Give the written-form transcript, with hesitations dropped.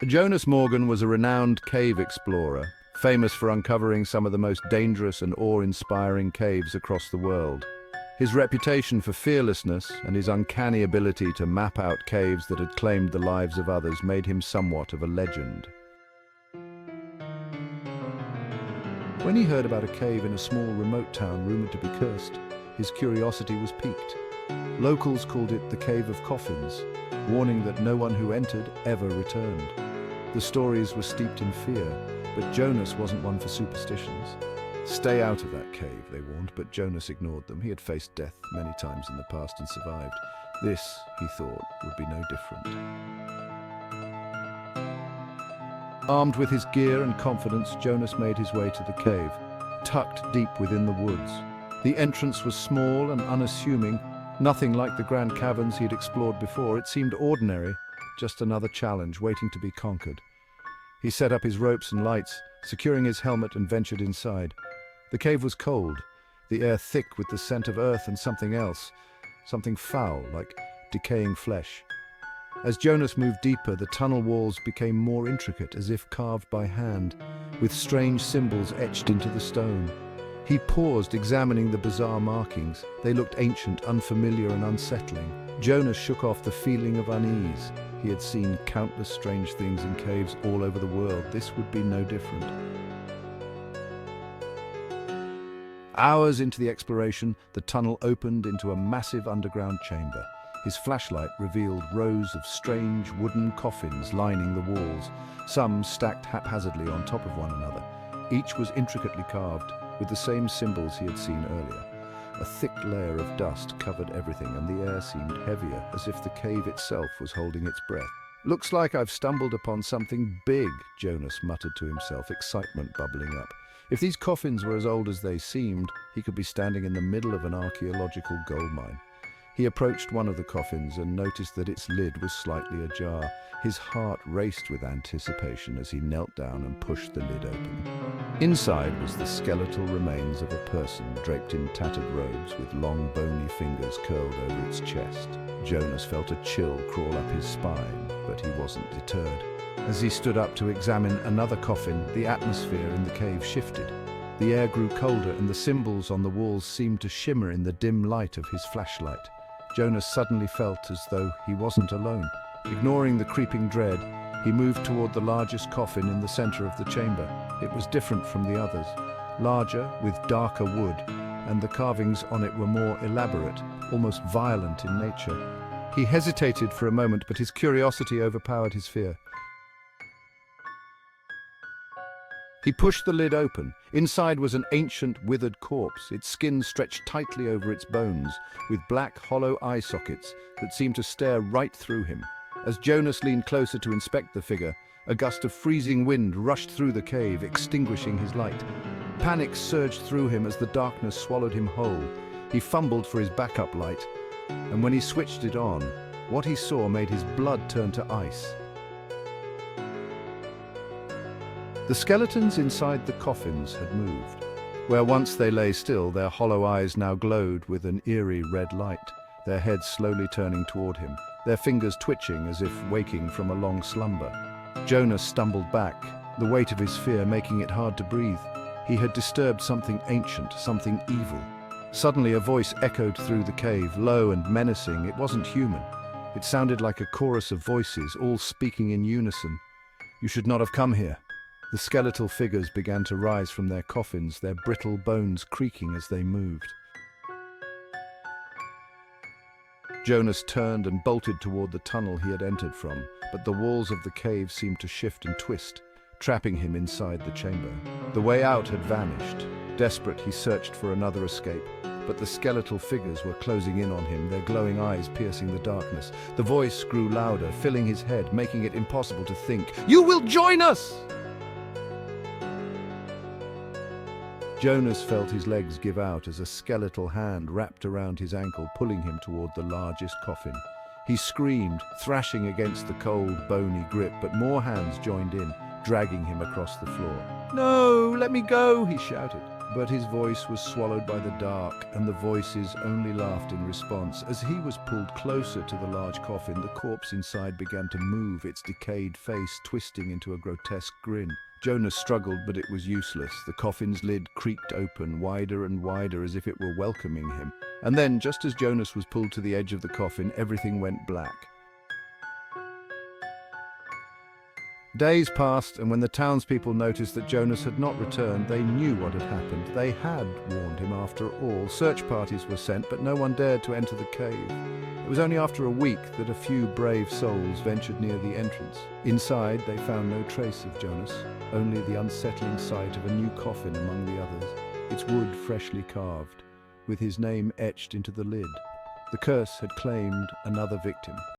Jonas Morgan was a renowned cave explorer, famous for uncovering some of the most dangerous and awe-inspiring caves across the world. His reputation for fearlessness and his uncanny ability to map out caves that had claimed the lives of others made him somewhat of a legend. When he heard about a cave in a small remote town rumored to be cursed, his curiosity was piqued. Locals called it the Cave of Coffins, warning that no one who entered ever returned. The stories were steeped in fear, but Jonas wasn't one for superstitions. Stay out of that cave, they warned, but Jonas ignored them. He had faced death many times in the past and survived. This, he thought, would be no different. Armed with his gear and confidence, Jonas made his way to the cave, tucked deep within the woods. The entrance was small and unassuming, nothing like the grand caverns he had explored before. It seemed ordinary, just another challenge waiting to be conquered. He set up his ropes and lights, securing his helmet, and ventured inside. The cave was cold, the air thick with the scent of earth and something else, something foul, like decaying flesh. As Jonas moved deeper, the tunnel walls became more intricate, as if carved by hand, with strange symbols etched into the stone. He paused, examining the bizarre markings. They looked ancient, unfamiliar, and unsettling. Jonas shook off the feeling of unease. He had seen countless strange things in caves all over the world. This would be no different. Hours into the exploration, the tunnel opened into a massive underground chamber. His flashlight revealed rows of strange wooden coffins lining the walls, some stacked haphazardly on top of one another. Each was intricately carved, with the same symbols he had seen earlier. A thick layer of dust covered everything, and the air seemed heavier, as if the cave itself was holding its breath. "Looks like I've stumbled upon something big," Jonas muttered to himself, excitement bubbling up. If these coffins were as old as they seemed, he could be standing in the middle of an archaeological gold mine. He approached one of the coffins and noticed that its lid was slightly ajar. His heart raced with anticipation as he knelt down and pushed the lid open. Inside was the skeletal remains of a person draped in tattered robes with long bony fingers curled over its chest. Jonas felt a chill crawl up his spine, but he wasn't deterred. As he stood up to examine another coffin, the atmosphere in the cave shifted. The air grew colder and the symbols on the walls seemed to shimmer in the dim light of his flashlight. Jonas suddenly felt as though he wasn't alone. Ignoring the creeping dread, he moved toward the largest coffin in the center of the chamber. It was different from the others, larger, with darker wood, and the carvings on it were more elaborate, almost violent in nature. He hesitated for a moment, but his curiosity overpowered his fear. He pushed the lid open. Inside was an ancient, withered corpse, its skin stretched tightly over its bones, with black, hollow eye sockets that seemed to stare right through him. As Jonas leaned closer to inspect the figure, a gust of freezing wind rushed through the cave, extinguishing his light. Panic surged through him as the darkness swallowed him whole. He fumbled for his backup light, and when he switched it on, what he saw made his blood turn to ice. The skeletons inside the coffins had moved. Where once they lay still, their hollow eyes now glowed with an eerie red light, their heads slowly turning toward him, their fingers twitching as if waking from a long slumber. Jonas stumbled back, the weight of his fear making it hard to breathe. He had disturbed something ancient, something evil. Suddenly a voice echoed through the cave, low and menacing. It wasn't human. It sounded like a chorus of voices, all speaking in unison. "You should not have come here." The skeletal figures began to rise from their coffins, their brittle bones creaking as they moved. Jonas turned and bolted toward the tunnel he had entered from, but the walls of the cave seemed to shift and twist, trapping him inside the chamber. The way out had vanished. Desperate, he searched for another escape, but the skeletal figures were closing in on him, their glowing eyes piercing the darkness. The voice grew louder, filling his head, making it impossible to think. "You will join us!" Jonas felt his legs give out as a skeletal hand wrapped around his ankle, pulling him toward the largest coffin. He screamed, thrashing against the cold, bony grip, but more hands joined in, dragging him across the floor. "No, let me go," he shouted. But his voice was swallowed by the dark, and the voices only laughed in response. As he was pulled closer to the large coffin, the corpse inside began to move, its decayed face twisting into a grotesque grin. Jonas struggled, but it was useless. The coffin's lid creaked open, wider and wider, as if it were welcoming him. And then, just as Jonas was pulled to the edge of the coffin, everything went black. Days passed, and when the townspeople noticed that Jonas had not returned, they knew what had happened. They had warned him after all. Search parties were sent, but no one dared to enter the cave. It was only after a week that a few brave souls ventured near the entrance. Inside, they found no trace of Jonas, only the unsettling sight of a new coffin among the others, its wood freshly carved, with his name etched into the lid. The curse had claimed another victim.